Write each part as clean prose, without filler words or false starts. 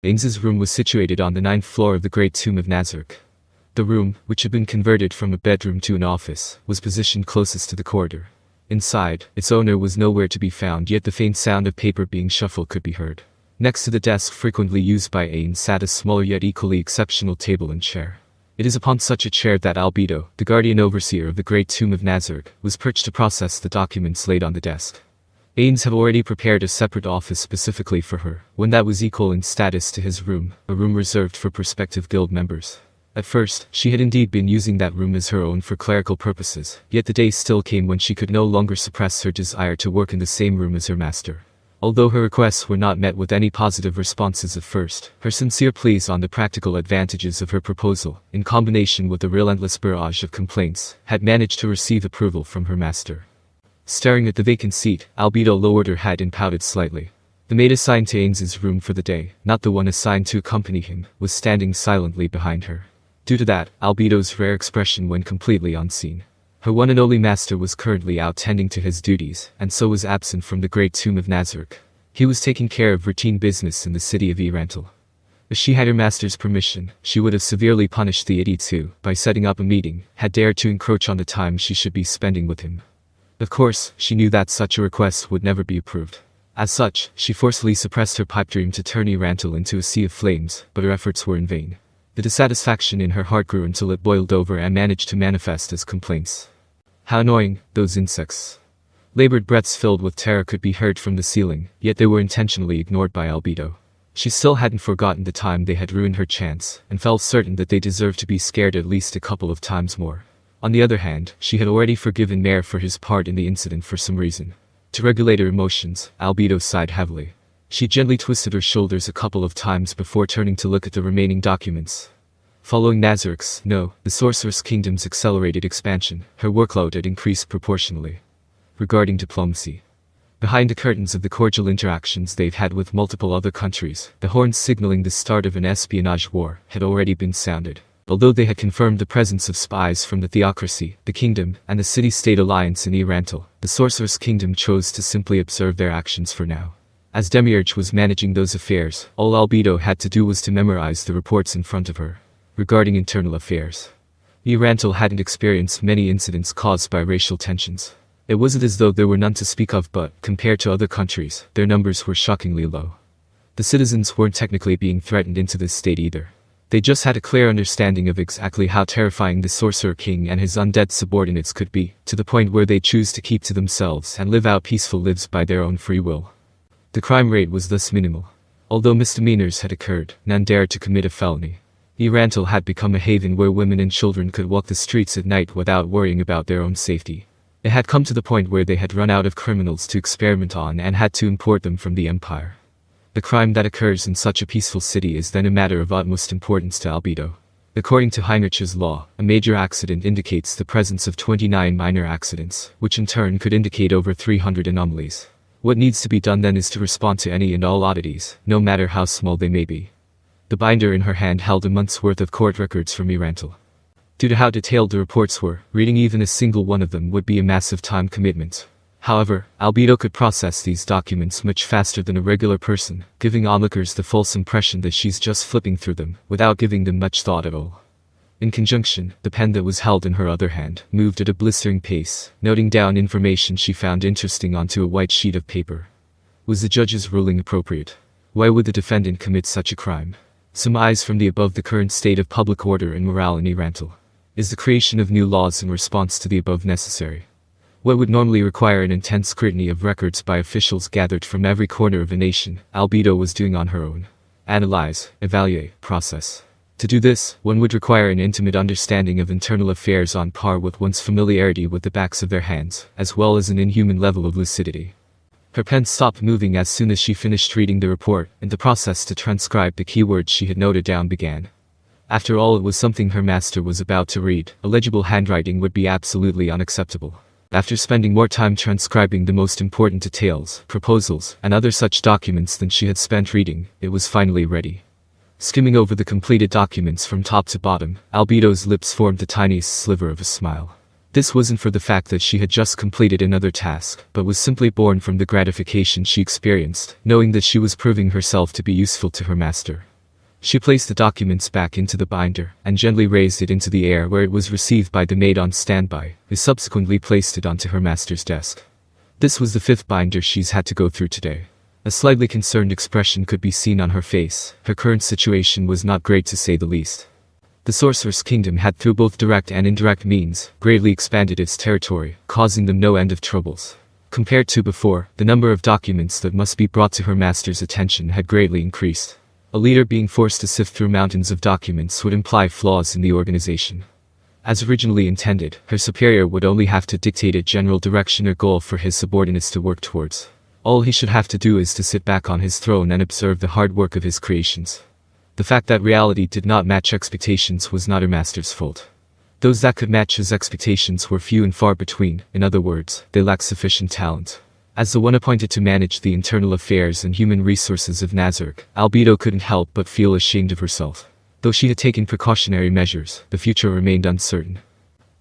Ains's room was situated on the 9th floor of the Great Tomb of Nazareth. The room, which had been converted from a bedroom to an office, was positioned closest to the corridor. Inside, its owner was nowhere to be found, yet the faint sound of paper being shuffled could be heard. Next to the desk frequently used by Ains sat a smaller yet equally exceptional table and chair. It is upon such a chair that Albedo, the guardian overseer of the Great Tomb of Nazareth, was perched to process the documents laid on the desk. Ains had already prepared a separate office specifically for her, one that was equal in status to his room, a room reserved for prospective guild members. At first, she had indeed been using that room as her own for clerical purposes, yet the day still came when she could no longer suppress her desire to work in the same room as her master. Although her requests were not met with any positive responses at first, her sincere pleas on the practical advantages of her proposal, in combination with the relentless barrage of complaints, had managed to receive approval from her master. Staring at the vacant seat, Albedo lowered her head and pouted slightly. The maid assigned to Ains's room for the day, not the one assigned to accompany him, was standing silently behind her. Due to that, Albedo's rare expression went completely unseen. Her one and only master was currently out tending to his duties, and so was absent from the Great Tomb of Nazareth. He was taking care of routine business in the city of Erantel. If she had her master's permission, she would have severely punished the idiots who, by setting up a meeting, had dared to encroach on the time she should be spending with him. Of course, she knew that such a request would never be approved. As such, she forcefully suppressed her pipe dream to turn Erantel into a sea of flames, but her efforts were in vain. The dissatisfaction in her heart grew until it boiled over and managed to manifest as complaints. How annoying, those insects. Labored breaths filled with terror could be heard from the ceiling, yet they were intentionally ignored by Albedo. She still hadn't forgotten the time they had ruined her chance, and felt certain that they deserved to be scared at least a couple of times more. On the other hand, she had already forgiven Mayor for his part in the incident for some reason. To regulate her emotions, Albedo sighed heavily. She gently twisted her shoulders a couple of times before turning to look at the remaining documents. Following Nazareth's, the Sorceress Kingdom's accelerated expansion, her workload had increased proportionally. Regarding diplomacy. Behind the curtains of the cordial interactions they've had with multiple other countries, the horns signaling the start of an espionage war had already been sounded. Although they had confirmed the presence of spies from the Theocracy, the Kingdom, and the City-State Alliance in Erantel, the Sorceress Kingdom chose to simply observe their actions for now. As Demiurge was managing those affairs, all Albedo had to do was to memorize the reports in front of her. Regarding internal affairs, Erantel hadn't experienced many incidents caused by racial tensions. It wasn't as though there were none to speak of, but, compared to other countries, their numbers were shockingly low. The citizens weren't technically being threatened into this state either. They just had a clear understanding of exactly how terrifying the Sorcerer King and his undead subordinates could be, to the point where they choose to keep to themselves and live out peaceful lives by their own free will. The crime rate was thus minimal. Although misdemeanors had occurred, none dared to commit a felony. Erantel had become a haven where women and children could walk the streets at night without worrying about their own safety. It had come to the point where they had run out of criminals to experiment on and had to import them from the Empire. The crime that occurs in such a peaceful city is then a matter of utmost importance to Albedo. According to Heinrich's law, a major accident indicates the presence of 29 minor accidents, which in turn could indicate over 300 anomalies. What needs to be done then is to respond to any and all oddities, no matter how small they may be. The binder in her hand held a month's worth of court records from Erantel. Due to how detailed the reports were, reading even a single one of them would be a massive time commitment. However, Albedo could process these documents much faster than a regular person, giving onlookers the false impression that she's just flipping through them, without giving them much thought at all. In conjunction, the pen that was held in her other hand moved at a blistering pace, noting down information she found interesting onto a white sheet of paper. Was the judge's ruling appropriate? Why would the defendant commit such a crime? Surmise from the above the current state of public order and morale in Erantel. Is the creation of new laws in response to the above necessary? What would normally require an intense scrutiny of records by officials gathered from every corner of a nation, Albedo was doing on her own. Analyze, evaluate, process. To do this, one would require an intimate understanding of internal affairs on par with one's familiarity with the backs of their hands, as well as an inhuman level of lucidity. Her pen stopped moving as soon as she finished reading the report, and the process to transcribe the keywords she had noted down began. After all, it was something her master was about to read. Illegible handwriting would be absolutely unacceptable. After spending more time transcribing the most important details, proposals, and other such documents than she had spent reading, it was finally ready. Skimming over the completed documents from top to bottom, Albedo's lips formed the tiniest sliver of a smile. This wasn't for the fact that she had just completed another task, but was simply born from the gratification she experienced, knowing that she was proving herself to be useful to her master. She placed the documents back into the binder, and gently raised it into the air where it was received by the maid on standby, who subsequently placed it onto her master's desk. This was the 5th binder she's had to go through today. A slightly concerned expression could be seen on her face. Her current situation was not great to say the least. The Sorcerer's Kingdom had, through both direct and indirect means, greatly expanded its territory, causing them no end of troubles. Compared to before, the number of documents that must be brought to her master's attention had greatly increased. A leader being forced to sift through mountains of documents would imply flaws in the organization. As originally intended, her superior would only have to dictate a general direction or goal for his subordinates to work towards. All he should have to do is to sit back on his throne and observe the hard work of his creations. The fact that reality did not match expectations was not her master's fault. Those that could match his expectations were few and far between. In other words, they lacked sufficient talent. As the one appointed to manage the internal affairs and human resources of Nazark, Albedo couldn't help but feel ashamed of herself. Though she had taken precautionary measures, the future remained uncertain.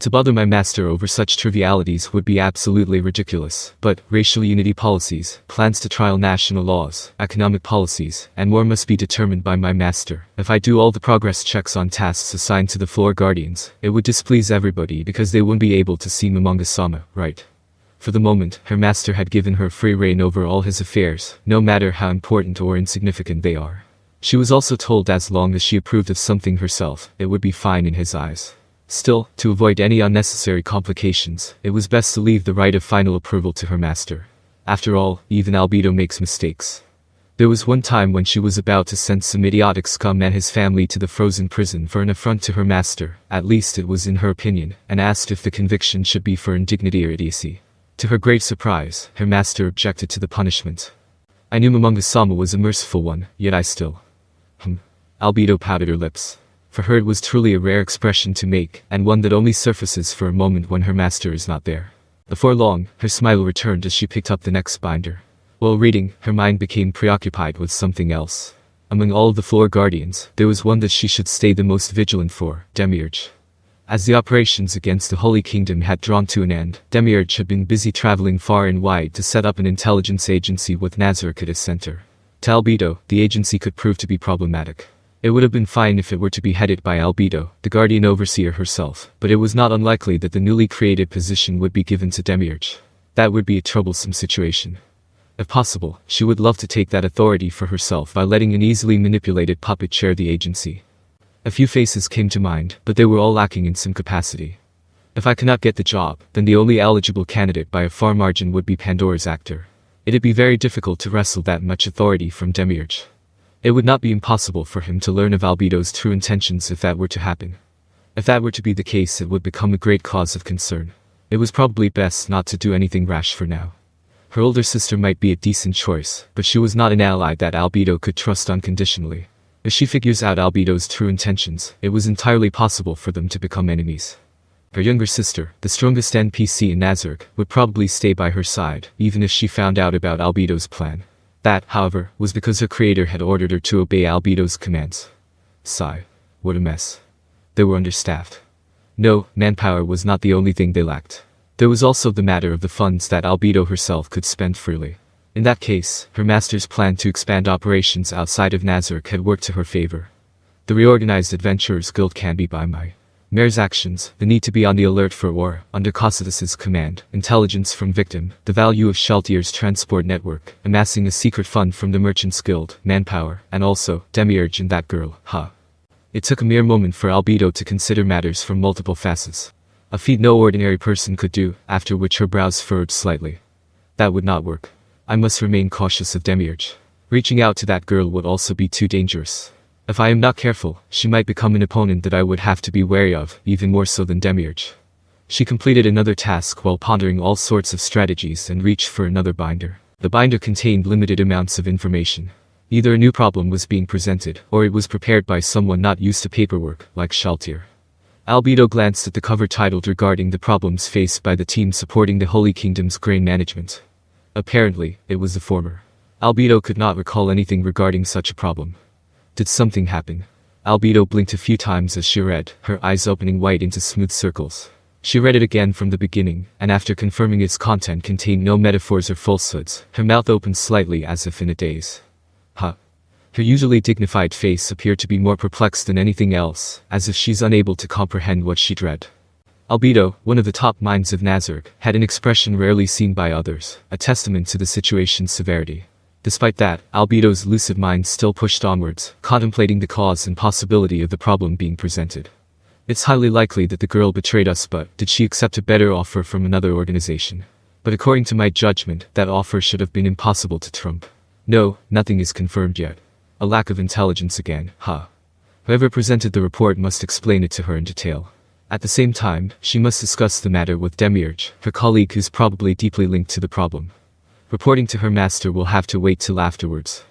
To bother my master over such trivialities would be absolutely ridiculous, but racial unity policies, plans to trial national laws, economic policies, and more must be determined by my master. If I do all the progress checks on tasks assigned to the floor guardians, it would displease everybody because they wouldn't be able to see Manga-sama, right? For the moment, her master had given her free rein over all his affairs, no matter how important or insignificant they are. She was also told as long as she approved of something herself, it would be fine in his eyes. Still, to avoid any unnecessary complications, it was best to leave the right of final approval to her master. After all, even Albedo makes mistakes. There was one time when she was about to send some idiotic scum and his family to the frozen prison for an affront to her master, at least it was in her opinion, and asked if the conviction should be for indignity or idiocy. To her great surprise, her master objected to the punishment. I knew Manga-sama was a merciful one, yet I still... Albedo pouted her lips. For her it was truly a rare expression to make, and one that only surfaces for a moment when her master is not there. Before long, her smile returned as she picked up the next binder. While reading, her mind became preoccupied with something else. Among all of the floor guardians, there was one that she should stay the most vigilant for, Demiurge. As the operations against the Holy Kingdom had drawn to an end, Demiurge had been busy traveling far and wide to set up an intelligence agency with Nazark at its center. To Albedo, the agency could prove to be problematic. It would have been fine if it were to be headed by Albedo, the guardian overseer herself, but it was not unlikely that the newly created position would be given to Demiurge. That would be a troublesome situation. If possible, she would love to take that authority for herself by letting an easily manipulated puppet chair the agency. A few faces came to mind, but they were all lacking in some capacity. If I cannot get the job, then the only eligible candidate by a far margin would be Pandora's actor. It'd be very difficult to wrestle that much authority from Demiurge. It would not be impossible for him to learn of Albedo's true intentions if that were to happen. If that were to be the case, it would become a great cause of concern. It was probably best not to do anything rash for now. Her older sister might be a decent choice, but she was not an ally that Albedo could trust unconditionally. If she figures out Albedo's true intentions, it was entirely possible for them to become enemies. Her younger sister, the strongest NPC in Nazark, would probably stay by her side, even if she found out about Albedo's plan. That, however, was because her creator had ordered her to obey Albedo's commands. Sigh. What a mess. They were understaffed. No, manpower was not the only thing they lacked. There was also the matter of the funds that Albedo herself could spend freely. In that case, her master's plan to expand operations outside of Nazark had worked to her favor. The reorganized Adventurers Guild can be by my mayor's actions, the need to be on the alert for war, under Cossidus's command, intelligence from victim, the value of Shaltier's transport network, amassing a secret fund from the Merchants Guild, manpower, and also, Demiurge and that girl, It took a mere moment for Albedo to consider matters from multiple facets. A feat no ordinary person could do, after which her brows furrowed slightly. That would not work. I must remain cautious of Demiurge. Reaching out to that girl would also be too dangerous. If I am not careful, she might become an opponent that I would have to be wary of, even more so than Demiurge. She completed another task while pondering all sorts of strategies and reached for another binder. The binder contained limited amounts of information. Either a new problem was being presented, or it was prepared by someone not used to paperwork, like Shaltier. Albedo glanced at the cover titled regarding the problems faced by the team supporting the Holy Kingdom's grain management. Apparently, it was the former. Albedo could not recall anything regarding such a problem. Did something happen? Albedo blinked a few times as she read, her eyes opening wide into smooth circles. She read it again from the beginning, and after confirming its content contained no metaphors or falsehoods, her mouth opened slightly as if in a daze. Her usually dignified face appeared to be more perplexed than anything else, as if she's unable to comprehend what she'd read. Albedo, one of the top minds of Nazark, had an expression rarely seen by others, a testament to the situation's severity. Despite that, Albedo's lucid mind still pushed onwards, contemplating the cause and possibility of the problem being presented. It's highly likely that the girl betrayed us, but did she accept a better offer from another organization? But according to my judgment, that offer should have been impossible to trump. No, nothing is confirmed yet. A lack of intelligence again, huh? Whoever presented the report must explain it to her in detail. At the same time, she must discuss the matter with Demiurge, her colleague who's probably deeply linked to the problem. Reporting to her master will have to wait till afterwards.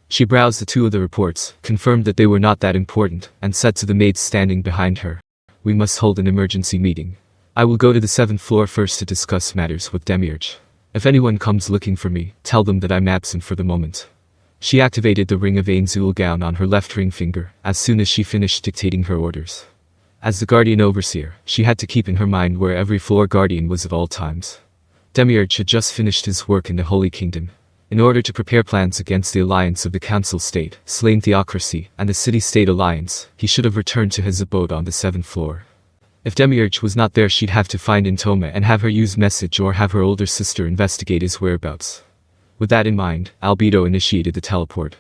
She browsed the two of the reports, confirmed that they were not that important, and said to the maids standing behind her, "We must hold an emergency meeting. I will go to the 7th floor first to discuss matters with Demiurge. If anyone comes looking for me, tell them that I'm absent for the moment." She activated the ring of Ainzul gown on her left ring finger, as soon as she finished dictating her orders. As the Guardian Overseer, she had to keep in her mind where every floor guardian was at all times. Demiurge had just finished his work in the Holy Kingdom. In order to prepare plans against the alliance of the Council State, Slain Theocracy, and the City-State Alliance, he should have returned to his abode on the 7th floor. If Demiurge was not there, she'd have to find Intoma and have her use message or have her older sister investigate his whereabouts. With that in mind, Albedo initiated the teleport.